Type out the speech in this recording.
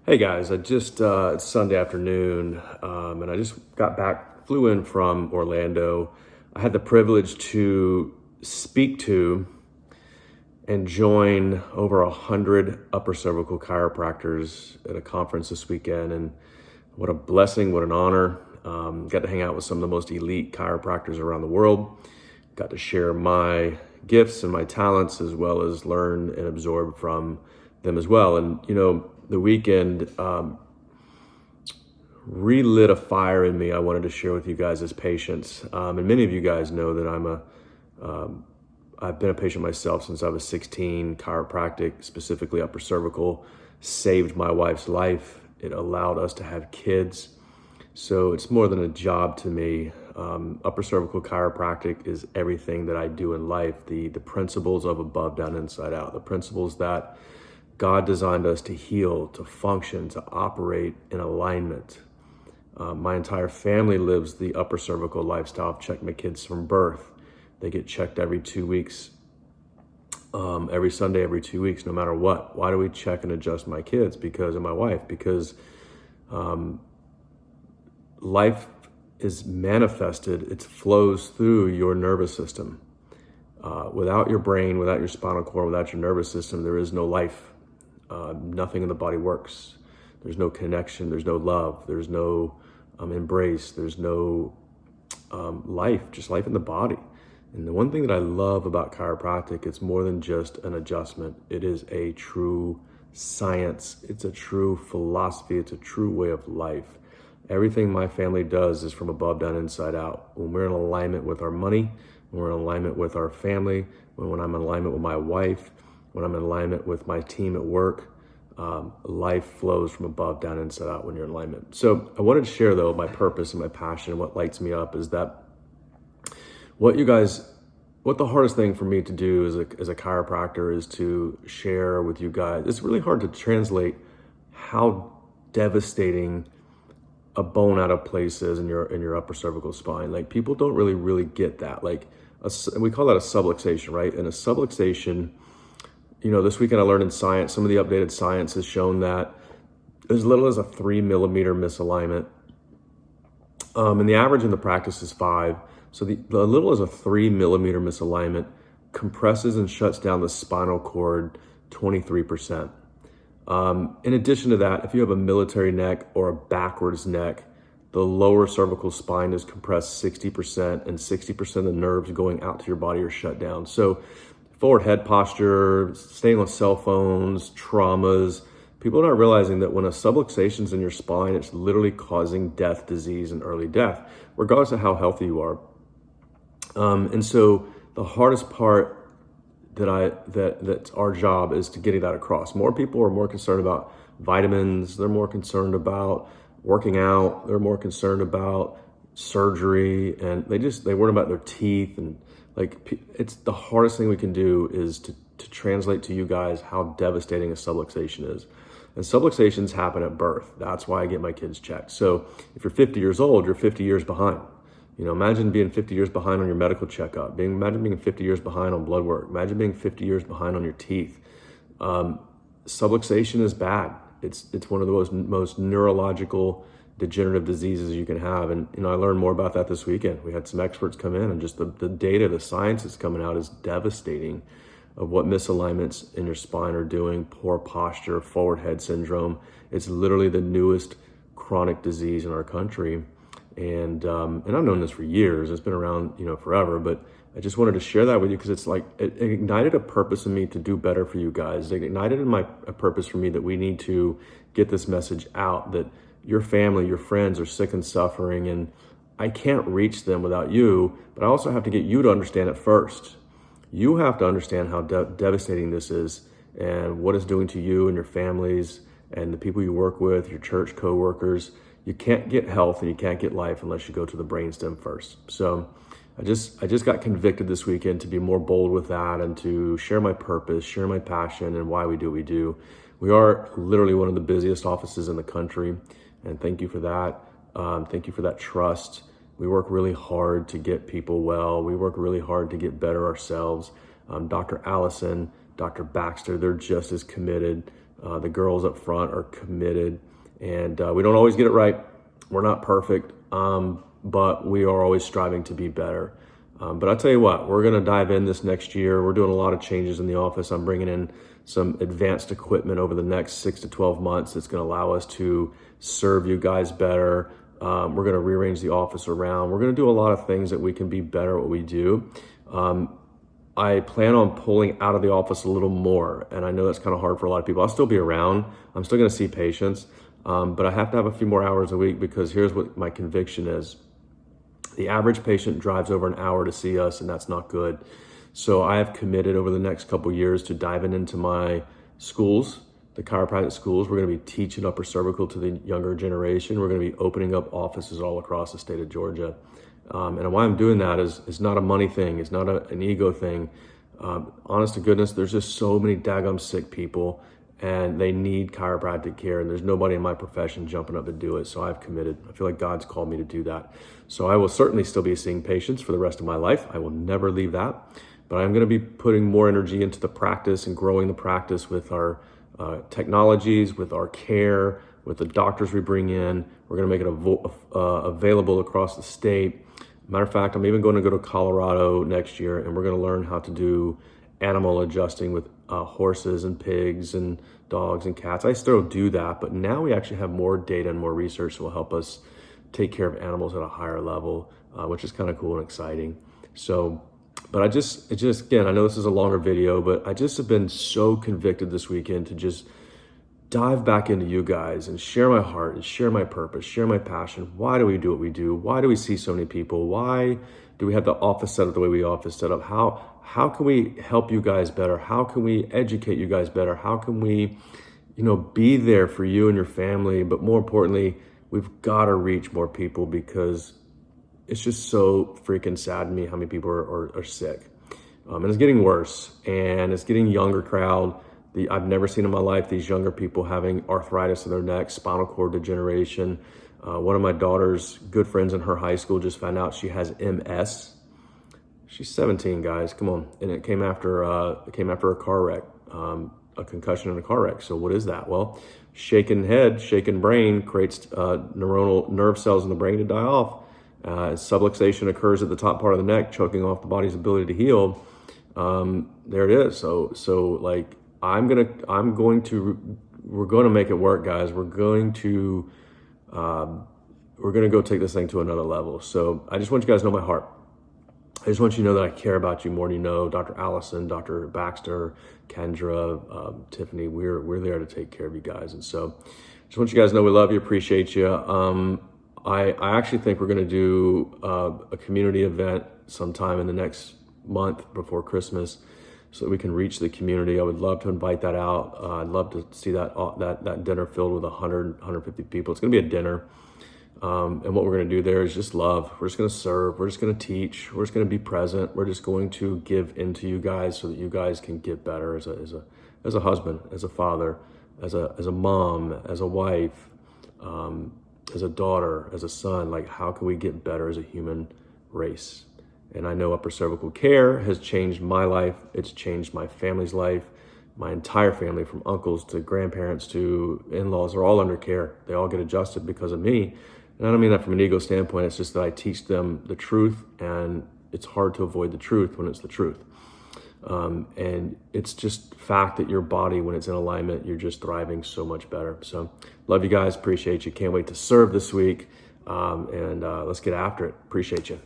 Hey guys, it's Sunday afternoon, and I just got back, flew in from Orlando. I had the privilege to speak to and join over 100 upper cervical chiropractors at a conference this weekend. And what a blessing, what an honor. Got to hang out with some of the most elite chiropractors around the world. Got to share my gifts and my talents, as well as learn and absorb from them as well. And, the weekend relit a fire in me I wanted to share with you guys as patients. And many of you guys know that I've been a patient myself since I was 16. Chiropractic, specifically upper cervical, saved my wife's life. It allowed us to have kids. So it's more than a job to me. Upper cervical chiropractic is everything that I do in life. The principles of above, down, inside out. The principles that God designed us to heal, to function, to operate in alignment. My entire family lives the upper cervical lifestyle. I've checked my kids from birth. They get checked every 2 weeks, every Sunday, every 2 weeks, no matter what. Why do we check and adjust my kids? Because of my wife. Because life is manifested, it flows through your nervous system. Without your brain, without your spinal cord, without your nervous system, there is no life. Nothing in the body works. There's no connection. There's no love. There's no embrace. There's no life, just life in the body. And the one thing that I love about chiropractic, it's more than just an adjustment. It is a true science. It's a true philosophy. It's a true way of life. Everything my family does is from above, down, inside out. When we're in alignment with our money, when we're in alignment with our family, when I'm in alignment with my wife, when I'm in alignment with my team at work, life flows from above, down, inside out when you're in alignment. So I wanted to share, though, my purpose and my passion and what lights me up is that what the hardest thing for me to do as a chiropractor is to share with you guys. It's really hard to translate how devastating a bone out of place is in your upper cervical spine. Like, people don't really get that. Like, we call that a subluxation, right? And a subluxation, this weekend I learned in science, some of the updated science has shown that as little as a 3 millimeter misalignment, and the average in the practice is 5. So the little as a 3 millimeter misalignment compresses and shuts down the spinal cord 23%. In addition to that, if you have a military neck or a backwards neck, the lower cervical spine is compressed 60%, and 60% of the nerves going out to your body are shut down. So forward head posture, staying on cell phones, traumas. People are not realizing that when a subluxation is in your spine, it's literally causing death, disease, and early death, regardless of how healthy you are. And so the hardest part that's our job is to getting that across. More people are more concerned about vitamins. They're more concerned about working out. They're more concerned about surgery, and they worry about their teeth. And it's the hardest thing we can do is to translate to you guys how devastating a subluxation is. And subluxations happen at birth. That's why I get my kids checked. So if you're 50 years old, you're 50 years behind. Imagine being 50 years behind on your medical checkup. Imagine being 50 years behind on blood work. Imagine being 50 years behind on your teeth. Subluxation is bad. It's one of the most neurological degenerative diseases you can have. And I learned more about that this weekend. We had some experts come in, and just the data, the science that's coming out is devastating of what misalignments in your spine are doing. Poor posture, forward head syndrome. It's literally the newest chronic disease in our country. And I've known this for years. It's been around, forever, but I just wanted to share that with you because it's like, it ignited a purpose in me to do better for you guys. It ignited a purpose for me that we need to get this message out, that your family, your friends are sick and suffering, and I can't reach them without you, but I also have to get you to understand it first. You have to understand how devastating this is and what it's doing to you and your families and the people you work with, your church co-workers. You can't get health and you can't get life unless you go to the brainstem first. So I just got convicted this weekend to be more bold with that and to share my purpose, share my passion, and why we do what we do. We are literally one of the busiest offices in the country, and thank you for that. Thank you for that trust. We work really hard to get people well. We work really hard to get better ourselves. Dr. Allison, Dr. Baxter, they're just as committed The girls up front are committed, and we don't always get it right. We're not perfect, but we are always striving to be better. But I'll tell you what, we're going to dive in this next year. We're doing a lot of changes in the office. I'm bringing in some advanced equipment over the next 6 to 12 months that's going to allow us to serve you guys better. We're going to rearrange the office around. We're going to do a lot of things that we can be better at what we do. I plan on pulling out of the office a little more, and I know that's kind of hard for a lot of people. I'll still be around. I'm still going to see patients, but I have to have a few more hours a week, because here's what my conviction is. The average patient drives over an hour to see us, and that's not good. So I have committed over the next couple of years to diving into my schools, the chiropractic schools. We're going to be teaching upper cervical to the younger generation. We're going to be opening up offices all across the state of Georgia. And why I'm doing that is not a money thing. It's not an ego thing. Honest to goodness, there's just so many daggum sick people, and they need chiropractic care, and there's nobody in my profession jumping up to do it. So I've committed. I feel like God's called me to do that. So I will certainly still be seeing patients for the rest of my life. I will never leave that. But I'm going to be putting more energy into the practice and growing the practice with our technologies, with our care, with the doctors we bring in. We're going to make it available across the state. Matter of fact, I'm even going to go to Colorado next year, and we're going to learn how to do animal adjusting with horses and pigs and dogs and cats. I still do that, but now we actually have more data and more research that will help us take care of animals at a higher level, which is kind of cool and exciting. So, but again, I know this is a longer video, but I just have been so convicted this weekend to just dive back into you guys and share my heart and share my purpose, share my passion. Why do we do what we do? Why do we see so many people? Why do we have the office set up the way we office set up? How can we help you guys better? How can we educate you guys better? How can we, be there for you and your family? But more importantly, we've got to reach more people, because it's just so freaking sad to me how many people are sick. And it's getting worse, and it's getting younger crowd. I've never seen in my life these younger people having arthritis in their neck, spinal cord degeneration. One of my daughter's good friends in her high school just found out she has MS. She's 17, guys, come on. And it came after a car wreck, a concussion in a car wreck. So what is that? Well, shaken head, shaken brain creates neuronal nerve cells in the brain to die off. Subluxation occurs at the top part of the neck, choking off the body's ability to heal. There it is. So like, we're going to make it work, guys. We're going to go take this thing to another level. So I just want you guys to know my heart. I just want you to know that I care about you more than you know. Dr. Allison, Dr. Baxter, Kendra, Tiffany, we're there to take care of you guys. And so just want you guys to know we love you, appreciate you. I actually think we're going to do a community event sometime in the next month before Christmas, so that we can reach the community. I would love to invite that out. I'd love to see that dinner filled with 150 people. It's going to be a dinner. And what we're going to do there is just love. We're just going to serve. We're just going to teach. We're just going to be present. We're just going to give into you guys so that you guys can get better as a husband, as a father, as a mom, as a wife, as a daughter, as a son. Like, how can we get better as a human race? And I know upper cervical care has changed my life. It's changed my family's life. My entire family, from uncles to grandparents to in-laws, are all under care. They all get adjusted because of me. And I don't mean that from an ego standpoint. It's just that I teach them the truth, and it's hard to avoid the truth when it's the truth. And it's just fact that your body, when it's in alignment, you're just thriving so much better. So love you guys. Appreciate you. Can't wait to serve this week. And let's get after it. Appreciate you.